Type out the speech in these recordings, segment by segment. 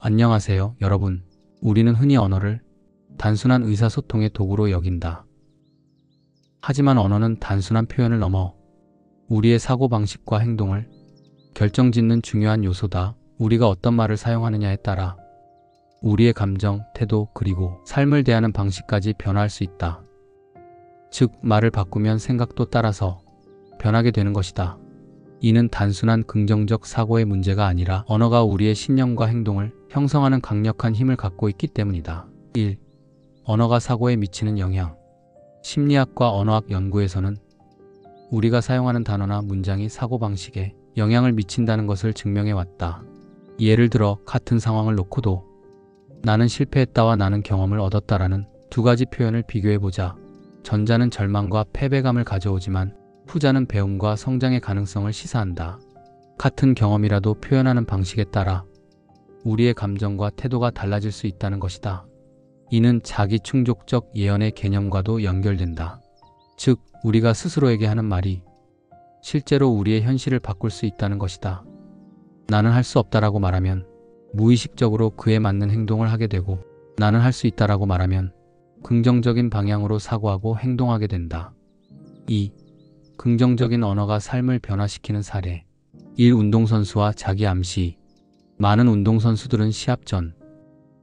안녕하세요, 여러분. 우리는 흔히 언어를 단순한 의사소통의 도구로 여긴다. 하지만 언어는 단순한 표현을 넘어 우리의 사고방식과 행동을 결정짓는 중요한 요소다. 우리가 어떤 말을 사용하느냐에 따라 우리의 감정, 태도, 그리고 삶을 대하는 방식까지 변화할 수 있다. 즉, 말을 바꾸면 생각도 따라서 변하게 되는 것이다. 이는 단순한 긍정적 사고의 문제가 아니라 언어가 우리의 신념과 행동을 형성하는 강력한 힘을 갖고 있기 때문이다. 1. 언어가 사고에 미치는 영향. 심리학과 언어학 연구에서는 우리가 사용하는 단어나 문장이 사고방식에 영향을 미친다는 것을 증명해 왔다. 예를 들어 같은 상황을 놓고도 나는 실패했다와 나는 경험을 얻었다라는 두 가지 표현을 비교해보자. 전자는 절망과 패배감을 가져오지만 후자는 배움과 성장의 가능성을 시사한다. 같은 경험이라도 표현하는 방식에 따라 우리의 감정과 태도가 달라질 수 있다는 것이다. 이는 자기 충족적 예언의 개념과도 연결된다. 즉, 우리가 스스로에게 하는 말이 실제로 우리의 현실을 바꿀 수 있다는 것이다. 나는 할 수 없다라고 말하면 무의식적으로 그에 맞는 행동을 하게 되고, 나는 할 수 있다라고 말하면 긍정적인 방향으로 사고하고 행동하게 된다. 2. 긍정적인 언어가 삶을 변화시키는 사례. 1. 운동선수와 자기 암시. 많은 운동선수들은 시합 전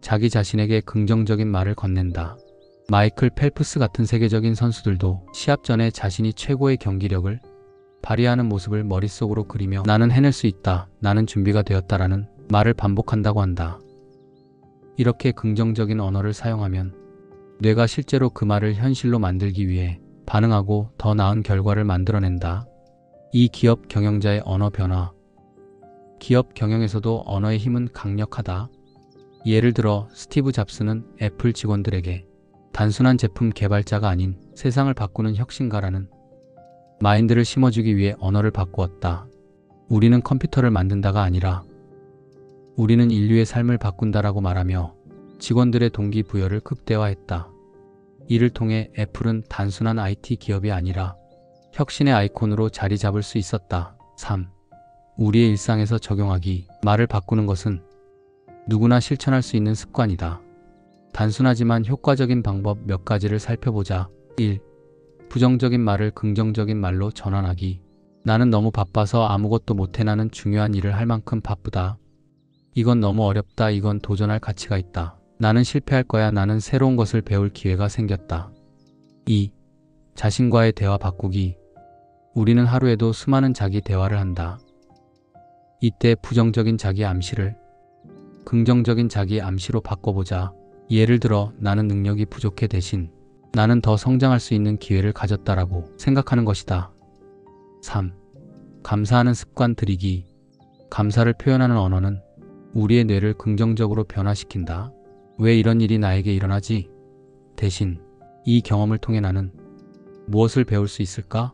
자기 자신에게 긍정적인 말을 건넨다. 마이클 펠프스 같은 세계적인 선수들도 시합 전에 자신이 최고의 경기력을 발휘하는 모습을 머릿속으로 그리며 나는 해낼 수 있다, 나는 준비가 되었다라는 말을 반복한다고 한다. 이렇게 긍정적인 언어를 사용하면 뇌가 실제로 그 말을 현실로 만들기 위해 반응하고 더 나은 결과를 만들어낸다. 이 기업 경영자의 언어 변화. 기업 경영에서도 언어의 힘은 강력하다. 예를 들어 스티브 잡스는 애플 직원들에게 단순한 제품 개발자가 아닌 세상을 바꾸는 혁신가라는 마인드를 심어주기 위해 언어를 바꾸었다. 우리는 컴퓨터를 만든다가 아니라 우리는 인류의 삶을 바꾼다라고 말하며 직원들의 동기부여를 극대화했다. 이를 통해 애플은 단순한 IT 기업이 아니라 혁신의 아이콘으로 자리 잡을 수 있었다. 3. 우리의 일상에서 적용하기. 말을 바꾸는 것은 누구나 실천할 수 있는 습관이다. 단순하지만 효과적인 방법 몇 가지를 살펴보자. 1. 부정적인 말을 긍정적인 말로 전환하기. 나는 너무 바빠서 아무것도 못해. 나는 중요한 일을 할 만큼 바쁘다. 이건 너무 어렵다. 이건 도전할 가치가 있다. 나는 실패할 거야. 나는 새로운 것을 배울 기회가 생겼다. 2. 자신과의 대화 바꾸기. 우리는 하루에도 수많은 자기 대화를 한다. 이때 부정적인 자기 암시를 긍정적인 자기 암시로 바꿔보자. 예를 들어 나는 능력이 부족해 대신 나는 더 성장할 수 있는 기회를 가졌다라고 생각하는 것이다. 3. 감사하는 습관 들이기. 감사를 표현하는 언어는 우리의 뇌를 긍정적으로 변화시킨다. 왜 이런 일이 나에게 일어나지? 대신 이 경험을 통해 나는 무엇을 배울 수 있을까?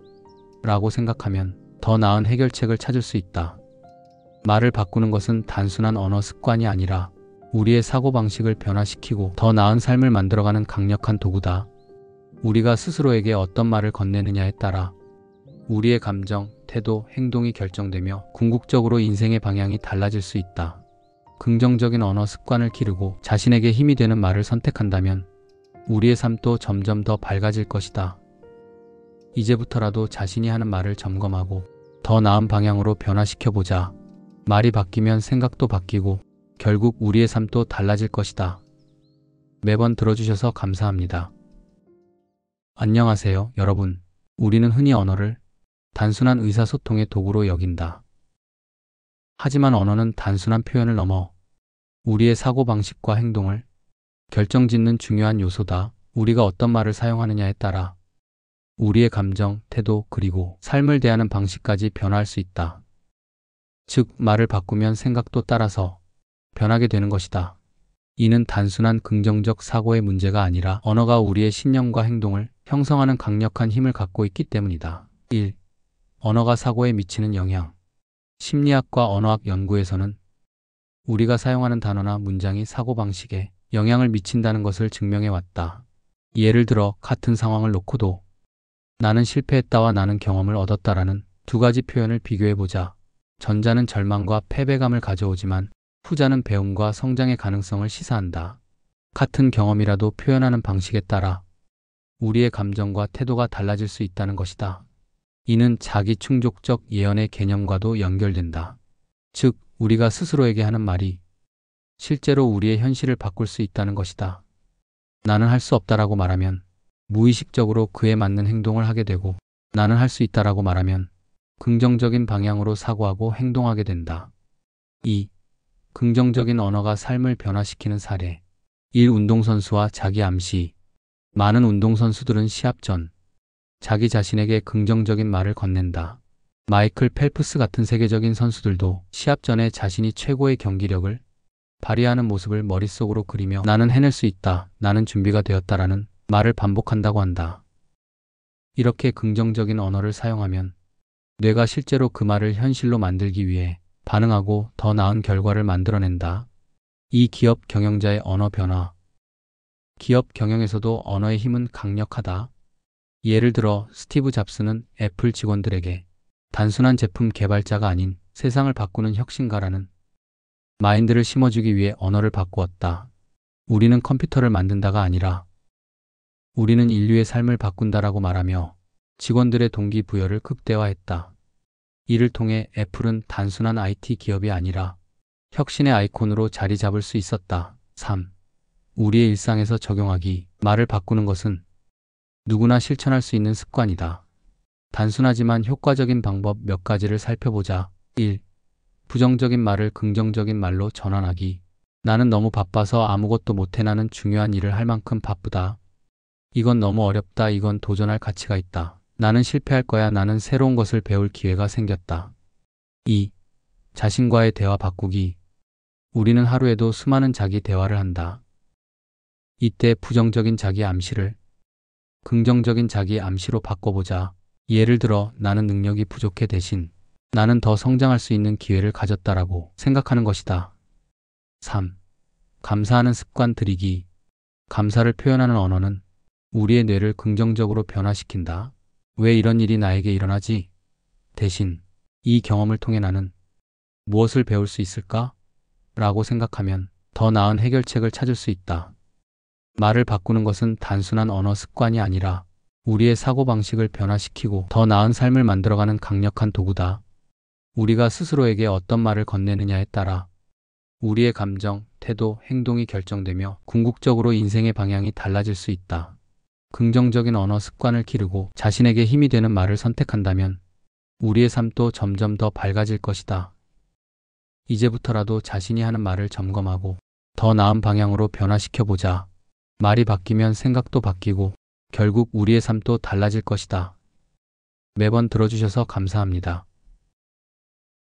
라고 생각하면 더 나은 해결책을 찾을 수 있다. 말을 바꾸는 것은 단순한 언어 습관이 아니라 우리의 사고방식을 변화시키고 더 나은 삶을 만들어가는 강력한 도구다. 우리가 스스로에게 어떤 말을 건네느냐에 따라 우리의 감정, 태도, 행동이 결정되며 궁극적으로 인생의 방향이 달라질 수 있다. 긍정적인 언어 습관을 기르고 자신에게 힘이 되는 말을 선택한다면 우리의 삶도 점점 더 밝아질 것이다. 이제부터라도 자신이 하는 말을 점검하고 더 나은 방향으로 변화시켜보자. 말이 바뀌면 생각도 바뀌고 결국 우리의 삶도 달라질 것이다. 매번 들어주셔서 감사합니다. 안녕하세요, 여러분. 우리는 흔히 언어를 단순한 의사소통의 도구로 여긴다. 하지만 언어는 단순한 표현을 넘어 우리의 사고방식과 행동을 결정짓는 중요한 요소다. 우리가 어떤 말을 사용하느냐에 따라 우리의 감정, 태도, 그리고 삶을 대하는 방식까지 변화할 수 있다. 즉, 말을 바꾸면 생각도 따라서 변하게 되는 것이다. 이는 단순한 긍정적 사고의 문제가 아니라 언어가 우리의 신념과 행동을 형성하는 강력한 힘을 갖고 있기 때문이다. 1. 언어가 사고에 미치는 영향. 심리학과 언어학 연구에서는 우리가 사용하는 단어나 문장이 사고방식에 영향을 미친다는 것을 증명해 왔다. 예를 들어 같은 상황을 놓고도 나는 실패했다와 나는 경험을 얻었다라는 두 가지 표현을 비교해보자. 전자는 절망과 패배감을 가져오지만 후자는 배움과 성장의 가능성을 시사한다. 같은 경험이라도 표현하는 방식에 따라 우리의 감정과 태도가 달라질 수 있다는 것이다. 이는 자기 충족적 예언의 개념과도 연결된다. 즉, 우리가 스스로에게 하는 말이 실제로 우리의 현실을 바꿀 수 있다는 것이다. 나는 할 수 없다라고 말하면 무의식적으로 그에 맞는 행동을 하게 되고, 나는 할 수 있다라고 말하면 긍정적인 방향으로 사고하고 행동하게 된다. 2. 긍정적인 언어가 삶을 변화시키는 사례. 1. 운동선수와 자기 암시. 많은 운동선수들은 시합 전 자기 자신에게 긍정적인 말을 건넨다. 마이클 펠프스 같은 세계적인 선수들도 시합 전에 자신이 최고의 경기력을 발휘하는 모습을 머릿속으로 그리며 나는 해낼 수 있다, 나는 준비가 되었다라는 말을 반복한다고 한다. 이렇게 긍정적인 언어를 사용하면 뇌가 실제로 그 말을 현실로 만들기 위해 반응하고 더 나은 결과를 만들어낸다. 이 기업 경영자의 언어 변화. 기업 경영에서도 언어의 힘은 강력하다. 예를 들어 스티브 잡스는 애플 직원들에게 단순한 제품 개발자가 아닌 세상을 바꾸는 혁신가라는 마인드를 심어주기 위해 언어를 바꾸었다. 우리는 컴퓨터를 만든다가 아니라 우리는 인류의 삶을 바꾼다라고 말하며 직원들의 동기부여를 극대화했다. 이를 통해 애플은 단순한 IT 기업이 아니라 혁신의 아이콘으로 자리 잡을 수 있었다. 3. 우리의 일상에서 적용하기. 말을 바꾸는 것은 누구나 실천할 수 있는 습관이다. 단순하지만 효과적인 방법 몇 가지를 살펴보자. 1. 부정적인 말을 긍정적인 말로 전환하기. 나는 너무 바빠서 아무것도 못해. 나는 중요한 일을 할 만큼 바쁘다. 이건 너무 어렵다. 이건 도전할 가치가 있다. 나는 실패할 거야. 나는 새로운 것을 배울 기회가 생겼다. 2. 자신과의 대화 바꾸기. 우리는 하루에도 수많은 자기 대화를 한다. 이때 부정적인 자기 암시를 긍정적인 자기 암시로 바꿔보자. 예를 들어 나는 능력이 부족해 대신 나는 더 성장할 수 있는 기회를 가졌다라고 생각하는 것이다. 3. 감사하는 습관 들이기. 감사를 표현하는 언어는 우리의 뇌를 긍정적으로 변화시킨다. 왜 이런 일이 나에게 일어나지? 대신 이 경험을 통해 나는 무엇을 배울 수 있을까? 라고 생각하면 더 나은 해결책을 찾을 수 있다. 말을 바꾸는 것은 단순한 언어 습관이 아니라 우리의 사고방식을 변화시키고 더 나은 삶을 만들어가는 강력한 도구다. 우리가 스스로에게 어떤 말을 건네느냐에 따라 우리의 감정, 태도, 행동이 결정되며 궁극적으로 인생의 방향이 달라질 수 있다. 긍정적인 언어 습관을 기르고 자신에게 힘이 되는 말을 선택한다면 우리의 삶도 점점 더 밝아질 것이다. 이제부터라도 자신이 하는 말을 점검하고 더 나은 방향으로 변화시켜보자. 말이 바뀌면 생각도 바뀌고 결국 우리의 삶도 달라질 것이다. 매번 들어주셔서 감사합니다.